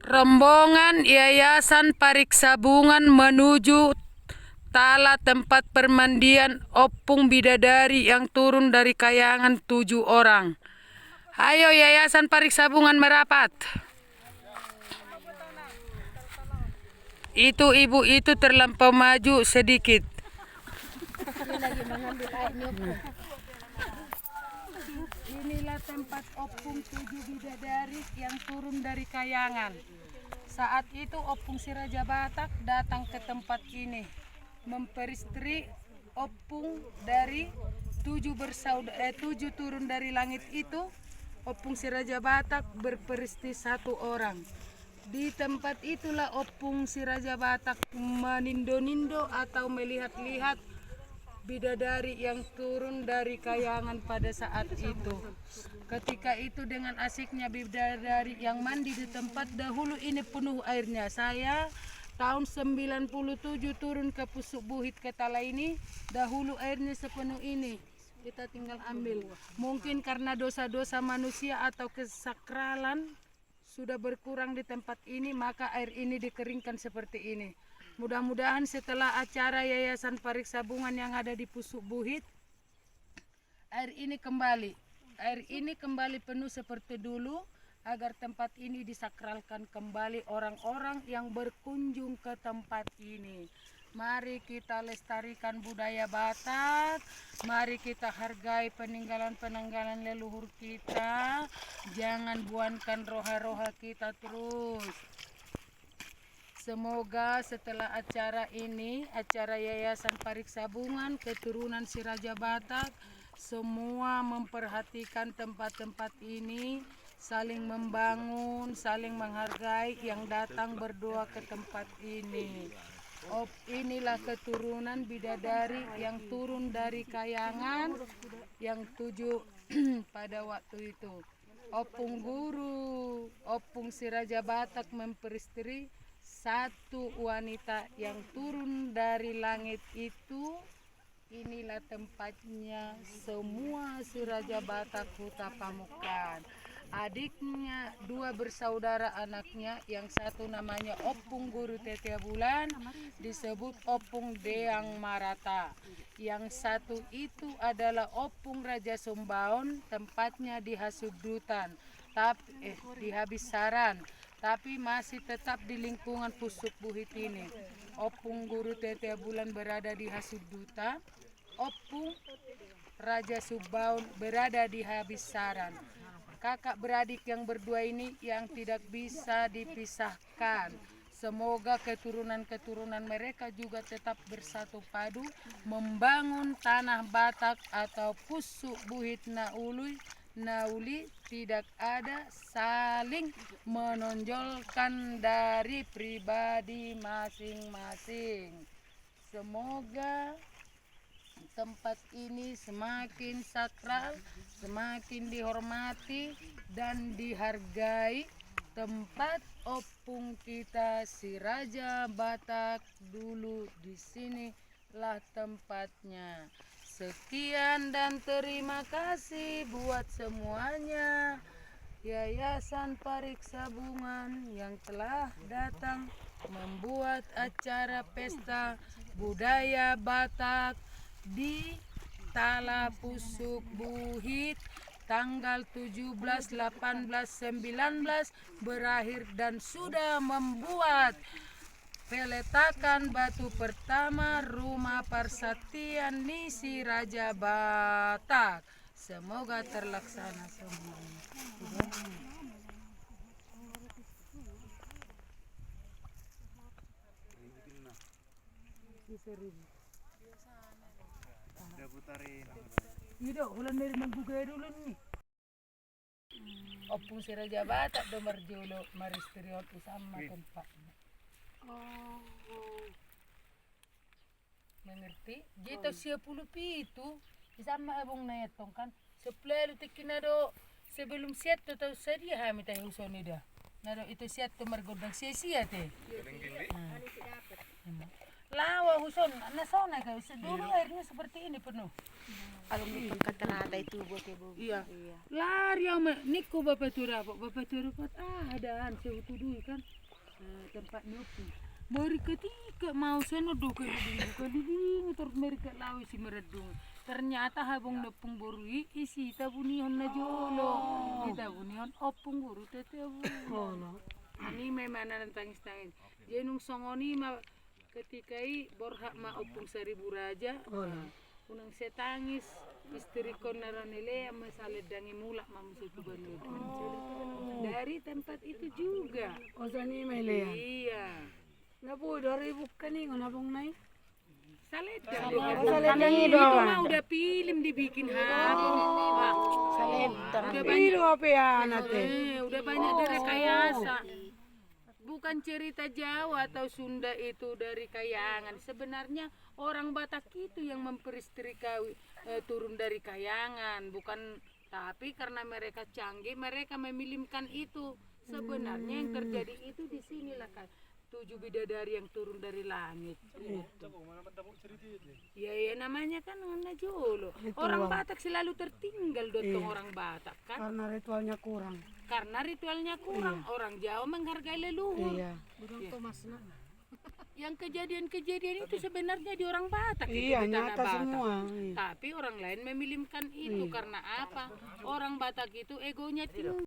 Rombongan Yayasan Pariksabungan menuju Tala tempat permandian Opung Bidadari yang turun dari kayangan 7 orang. Ayo Yayasan Pariksabungan merapat. Itu ibu itu terlampau maju sedikit. Inilah tempat Opung 7 Bidadari yang turun dari kayangan. Saat itu Opung si Raja Batak datang ke tempat ini memperistri Opung dari 7 turun dari langit itu. Opung si Raja Batak berperistri 1 orang. Di tempat itulah Opung si Raja Batak menindo-nindo atau melihat-lihat bidadari yang turun dari kayangan pada saat itu. Ketika itu dengan asiknya bidadari yang mandi di tempat dahulu ini penuh airnya. Saya tahun 97 turun ke Pusuk Buhit ke Tala ini, dahulu airnya sepenuh ini. Kita tinggal ambil. Mungkin karena dosa-dosa manusia atau kesakralan sudah berkurang di tempat ini, maka air ini dikeringkan seperti ini. Mudah-mudahan setelah acara Yayasan Pariksabungan yang ada di Pusuk Buhit, air ini kembali penuh seperti dulu, agar tempat ini disakralkan kembali orang-orang yang berkunjung ke tempat ini. Mari kita lestarikan budaya Batak, mari kita hargai peninggalan-peninggalan leluhur kita, jangan buankan roha-roha kita terus. Semoga setelah acara ini, acara Yayasan Pariksabungan keturunan si Raja Batak, semua memperhatikan tempat-tempat ini, saling membangun, saling menghargai, yang datang berdoa ke tempat ini. Inilah keturunan bidadari yang turun dari kayangan yang 7 pada waktu itu. Opung Guru, Opung si Raja Batak memperistri 1 wanita yang turun dari langit itu. Inilah tempatnya semua si Raja Batak Huta Pamukan. Adiknya 2 bersaudara anaknya, yang satu namanya Opung Guru Tetea Bulan, disebut Opung Deang Marata. Yang satu itu adalah Opung Raja Sumbaon, tempatnya di Hasudutan, di Habisaran, tapi masih tetap di lingkungan Pusuk Buhit ini. Opung Guru Tetea Bulan berada di Hasuduta, Opung Raja Sumbaon berada di Habisaran. Kakak beradik yang berdua ini yang tidak bisa dipisahkan. Semoga keturunan-keturunan mereka juga tetap bersatu padu membangun tanah Batak atau Pusuk Buhit Nauli, tidak ada saling menonjolkan dari pribadi masing-masing. Semoga tempat ini semakin sakral, semakin dihormati dan dihargai. Tempat Opung kita si Raja Batak dulu, di sinilah tempatnya. Sekian dan terima kasih buat semuanya Yayasan Pariksabungan yang telah datang membuat acara pesta budaya Batak di Tala Pusuk Buhit tanggal 17, 18, 19 berakhir dan sudah membuat peletakan batu pertama rumah persatian Nisi Raja Batak. Semoga terlaksana semuanya. Iya, ulan dari menggugah dulu nih. Opung si Raja Batak do marjolo maristeriot sama tempatnya. Mengerti? Jito siya pulupi itu sama abong netong kan. Seplelo tikina do sebelum siat to tahu sedia kami tahu usoni dah. Nado itu siat to margodang sia-sia teh. lawa huson nasona kayo dulu airnya seperti ini penuh. Kalau pangkat terata itu buat ibu. Iya. Lari yang niku bapak tura pot ada seutuh kan tempat nyopi. Baru ketika mau sana doka ding terus mereka lawi si meredung. Ternyata habong nepung boru isi tabunion na jolo. Kita bunion opung boru tetebu. Ini memang tangis-tangis. Jenung songoni ma ketika borhak ma opung 1000 raja. Unang saya tangis istri konaranele masalah dangi mulak mamusu kubanu. Dari tempat itu juga. Osani Melea. Iya. Napu 2000 kani ngonabong nai. Saledang. Saledang Itu itu. mah udah film dibikin habis. Saledang. Udah Pilo apa ya nate? udah banyak dari rekayasa. Bukan cerita Jawa atau Sunda itu dari Kayangan. Sebenarnya orang Batak itu yang memperistrikawi turun dari Kayangan, bukan. Tapi karena mereka canggih, mereka memilihkan itu. Sebenarnya yang terjadi itu di sinilah kan. 7 bidadari yang turun dari langit. Ya namanya kan Najolo. Orang Batak selalu tertinggal dotong orang Batak kan. Karena ritualnya kurang. Karena ritualnya kurang. Orang Jawa menghargai leluhur. Iya. Yang kejadian-kejadian itu sebenarnya di orang Batak. itu Iya, di tanah nyata Batak. semua. Iya. Tapi orang lain memilihkan itu karena apa? Orang Batak itu egonya tinggi.